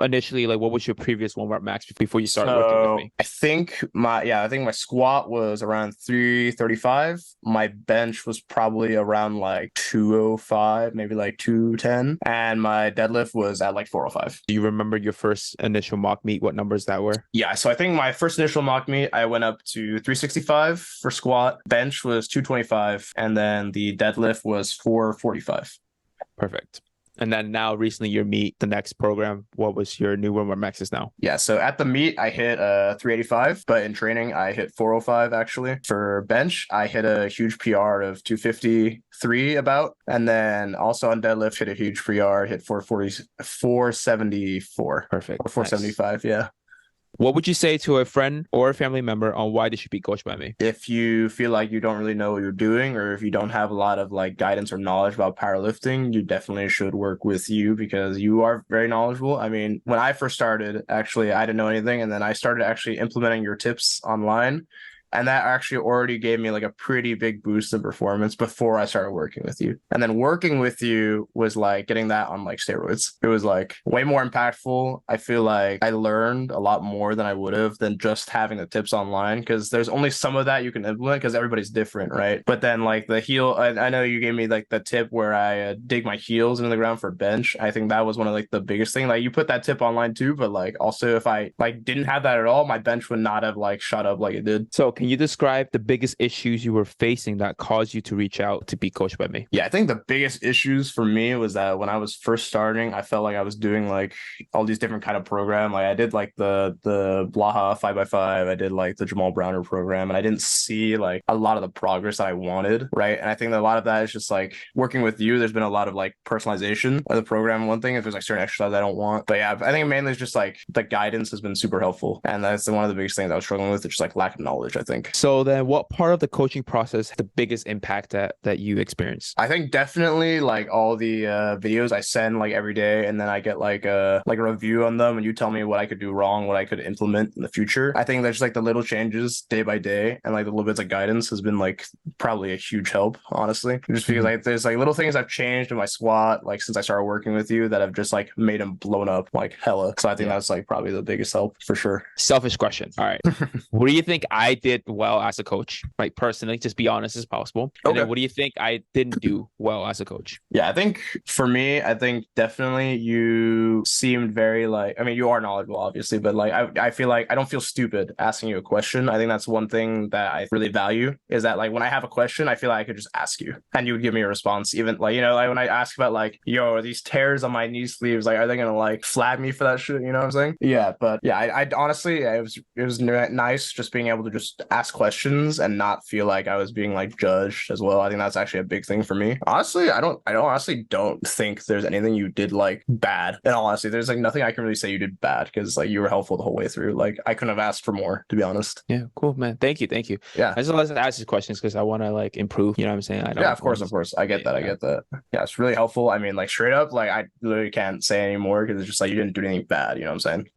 initially, like what was your previous warm-up max before you started working with So me? I think my squat was around 335. My bench was probably around like 205, maybe like 210. And my deadlift was at like 405. Do you remember your first initial mock meet, what numbers that were? Yeah, so I think my first initial mock meet, I went up to 365 for squat, bench was 225, and then the deadlift was 445. Perfect. And then now recently your meet, the next program, what was your new warm-up maxes now? Yeah, so at the meet, I hit 385, but in training, I hit 405 actually. For bench, I hit a huge PR of 253 about, and then also on deadlift, hit a huge PR, hit 440, 474 Perfect. or Nice. 475, yeah. What would you say to a friend or a family member on why they should be coached by me? If you feel like you don't really know what you're doing, or if you don't have a lot of like guidance or knowledge about powerlifting, you definitely should work with you because you are very knowledgeable. I mean, when I first started, actually, I didn't know anything, and then I started actually implementing your tips online. And that actually already gave me like a pretty big boost in performance before I started working with you. And then working with you was like getting that on like steroids. It was like way more impactful. I feel like I learned a lot more than I would have than just having the tips online because there's only some of that you can implement because everybody's different, right? But then like the heel, I know you gave me like the tip where I dig my heels into the ground for bench. I think that was one of like the biggest thing. Like you put that tip online too, but like also if I like didn't have that at all, my bench would not have like shot up like it did. So can you describe the biggest issues you were facing that caused you to reach out to be coached by me? Yeah, I think the biggest issues for me was that when I was first starting, I felt like I was doing like all these different kind of program. Like I did like the Blaha 5x5, I did like the Jamal Browner program, and I didn't see like a lot of the progress that I wanted, right? And I think that a lot of that is just like working with you. There's been a lot of like personalization of the program. One thing, if there's like certain exercises I don't want, but yeah, I think mainly it's just like the guidance has been super helpful, and that's one of the biggest things I was struggling with. It's just like lack of knowledge, I think. So then what part of the coaching process had the biggest impact that you experienced? I think definitely like all the videos I send like every day, and then I get like a review on them, and you tell me what I could do wrong, what I could implement in the future. I think that's just like the little changes day by day, and like the little bits of guidance has been like probably a huge help, honestly. Just because Mhm. like there's like little things I've changed in my squat like since I started working with you that have just like made them blown up like hella. So I think Yeah. that's like probably the biggest help for sure. Selfish question. All right. What do you think I did well as a coach? Like personally, just be honest as possible. And then Okay. what do you think I didn't do well as a coach? Yeah, I think for me, I think definitely you seemed very like, I mean, you are knowledgeable, obviously, but like, I feel like I don't feel stupid asking you a question. I think that's one thing that I really value is that like when I have a question, I feel like I could just ask you and you would give me a response. Even like, like when I ask about like, yo, are these tears on my knee sleeves, like, are they gonna like flag me for that shit? You know what I'm saying? Yeah, but yeah, I honestly, yeah, it was nice just being able to just ask questions and not feel like I was being like judged as well. I think that's actually a big thing for me. Honestly, I honestly don't think there's anything you did like bad. And honestly, there's like nothing I can really say you did bad because like you were helpful the whole way through. Like I couldn't have asked for more, to be honest. Yeah, cool, man. Thank you. Thank you. Yeah. I just like to ask these questions because I want to like improve. You know what I'm saying? I Yeah, don't of want course, to of just course. I get that. I yeah. get that. Yeah, it's really helpful. I mean, like straight up, like I literally can't say anymore because it's just like you didn't do anything bad. You know what I'm saying?